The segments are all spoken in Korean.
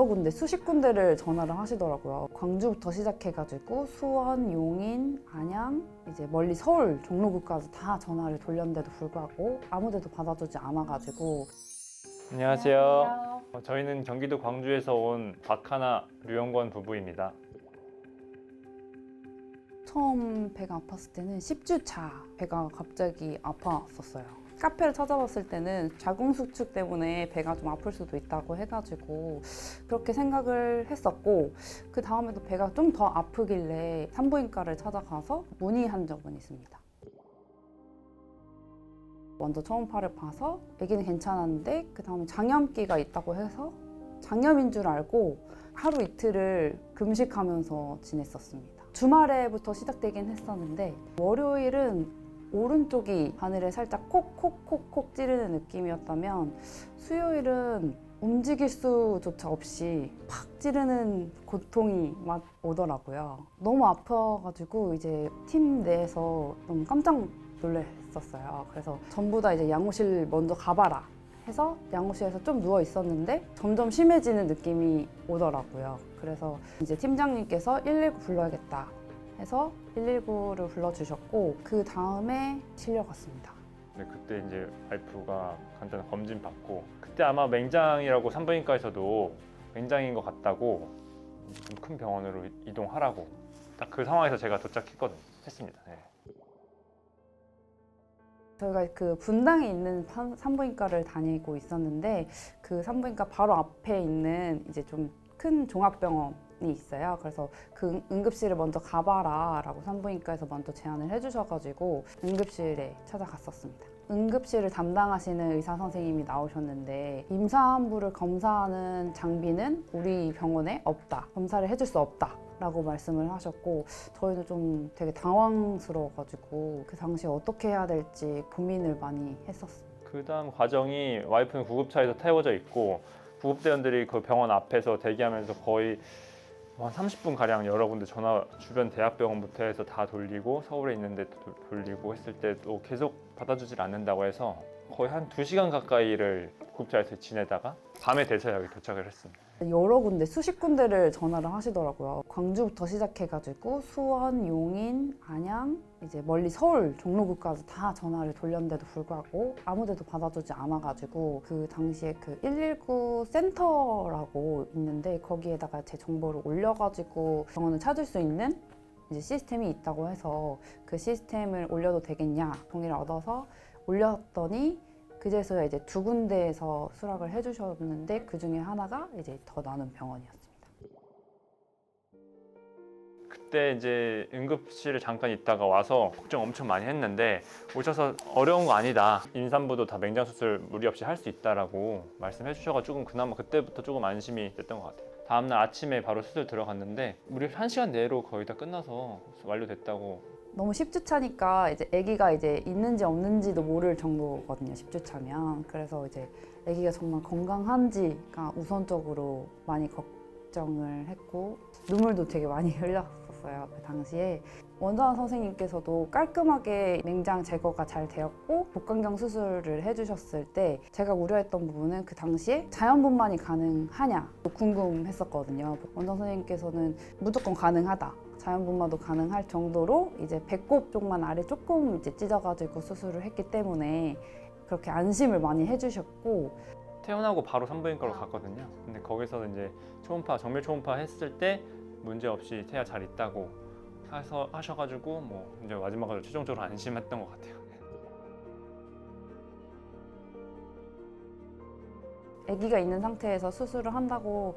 여러 군데, 수십 군데를 전화를 하시더라고요. 광주부터 시작해가지고 수원, 용인, 안양, 이제 멀리 서울, 종로구까지 다 전화를 돌렸는데도 불구하고 아무 데도 받아주지 않아가지고. 안녕하세요. 저희는 경기도 광주에서 온 박하나, 류영권 부부입니다. 처음 배가 아팠을 때는 10주 차 배가 갑자기 아팠었어요. 카페를 찾아봤을 때는 자궁수축 때문에 배가 좀 아플 수도 있다고 해가지고 그렇게 생각을 했었고, 그 다음에도 배가 좀 더 아프길래 산부인과를 찾아가서 문의한 적은 있습니다. 먼저 초음파를 봐서 아기는 괜찮았는데 그 다음에 장염기가 있다고 해서 장염인 줄 알고 하루 이틀을 금식하면서 지냈었습니다. 주말에부터 시작되긴 했었는데 월요일은 오른쪽이 바늘에 살짝 콕콕콕콕 찌르는 느낌이었다면 수요일은 움직일 수조차 없이 팍 찌르는 고통이 막 오더라고요. 너무 아파가지고 이제 팀 내에서 너무 깜짝 놀랐었어요. 그래서 전부 다 이제 양호실 먼저 가봐라 해서 양호실에서 좀 누워 있었는데 점점 심해지는 느낌이 오더라고요. 그래서 이제 팀장님께서 119 불러야겠다 해서 119를 불러주셨고 그 다음에 실려갔습니다. 네, 그때 이제 와이프가 간단한 검진 받고, 그때 아마 맹장이라고 산부인과에서도 맹장인 것 같다고 좀 큰 병원으로 이동하라고 딱 그 상황에서 제가 했습니다. 네. 저희가 그 분당에 있는 산부인과를 다니고 있었는데 그 산부인과 바로 앞에 있는 이제 좀 큰 종합병원이 있어요. 그래서 그 응급실을 먼저 가봐라 라고 산부인과에서 먼저 제안을 해주셔가지고 응급실에 찾아갔었습니다. 응급실을 담당하시는 의사 선생님이 나오셨는데 임산부를 검사하는 장비는 우리 병원에 없다, 검사를 해줄 수 없다 라고 말씀을 하셨고, 저희도 좀 되게 당황스러워가지고 그 당시에 어떻게 해야 될지 고민을 많이 했었어요. 그 다음 과정이 와이프는 구급차에서 태워져 있고 구급대원들이 그 병원 앞에서 대기하면서 거의 한 30분 가량 여러 군데 주변 대학병원부터 해서 다 돌리고 서울에 있는 데 돌리고 했을 때도 계속 받아주질 않는다고 해서 거의 한 2시간 가까이를 구급차에서 지내다가 밤에 돼서야 여기 도착을 했습니다. 여러 군데, 수십 군데를 전화를 하시더라고요. 광주부터 시작해가지고 수원, 용인, 안양, 이제 멀리 서울, 종로구까지 다 전화를 돌렸는데도 불구하고 아무 데도 받아주지 않아가지고 그 당시에 그 119 센터라고 있는데 거기에다가 제 정보를 올려가지고 병원을 찾을 수 있는 이제 시스템이 있다고 해서 그 시스템을 올려도 되겠냐 동의를 얻어서 올렸더니 그제서야 이제 2군데에서 수락을 해주셨는데 그 중에 하나가 이제 더 나은 병원이었습니다. 그때 이제 응급실에 잠깐 있다가 와서 걱정 엄청 많이 했는데 오셔서 어려운 거 아니다, 임산부도 다 맹장 수술 무리 없이 할 수 있다라고 말씀해 주셔가지고 그나마 그때부터 조금 안심이 됐던 것 같아요. 다음날 아침에 바로 수술 들어갔는데 무려 1시간 내로 거의 다 끝나서 완료됐다고. 너무 10주 차니까 이제 아기가 이제 있는지 없는지도 모를 정도거든요. 10주 차면. 그래서 이제 아기가 정말 건강한지가 우선적으로 많이 걱정을 했고 눈물도 되게 많이 흘렸었어요. 그 당시에 원장원 선생님께서도 깔끔하게 맹장 제거가 잘 되었고 복강경 수술을 해주셨을 때 제가 우려했던 부분은 그 당시에 자연분만이 가능하냐 궁금했었거든요. 원장 선생님께서는 무조건 가능하다, 자연분만도 가능할 정도로 이제 배꼽 쪽만 아래 조금 이제 찢어가지고 수술을 했기 때문에 그렇게 안심을 많이 해주셨고, 태어나고 바로 산부인과로 갔거든요. 근데 거기서 이제 정밀 초음파 했을 때 문제 없이 태아 잘 있다고 하셔가지고 뭐 이제 마지막으로 최종적으로 안심했던 것 같아요. 아기가 있는 상태에서 수술을 한다고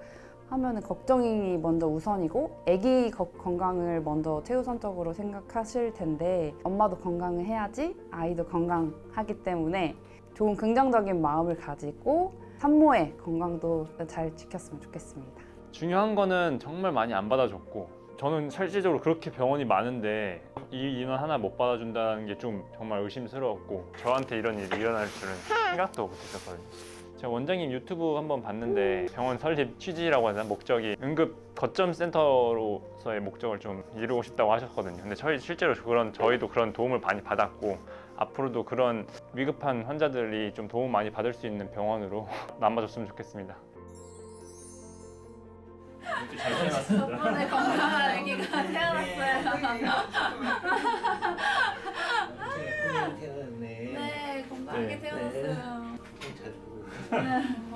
하면은 걱정이 먼저 우선이고 아기 건강을 먼저 최우선적으로 생각하실 텐데 엄마도 건강을 해야지 아이도 건강하기 때문에 좋은 긍정적인 마음을 가지고 산모의 건강도 잘 지켰으면 좋겠습니다. 중요한 거는 정말 많이 안 받아줬고, 저는 실질적으로 그렇게 병원이 많은데 이 인원 하나 못 받아준다는 게 좀 정말 의심스러웠고 저한테 이런 일이 일어날 줄은 생각도 못했었거든요. 제가 원장님 유튜브 한번 봤는데 병원 설립 취지라고 하나 목적이 응급 거점 센터로서의 목적을 좀 이루고 싶다고 하셨거든요. 근데 실제로 저희도 그런 도움을 많이 받았고 앞으로도 그런 위급한 환자들이 좀 도움 많이 받을 수 있는 병원으로 남아줬으면 좋겠습니다. 잘 태어났습니다. 덕분에 건강한 아기가 태어났어요. 예쁘게 태어났네. 네, 건강하게 네. 태어났어요. 자주 보고.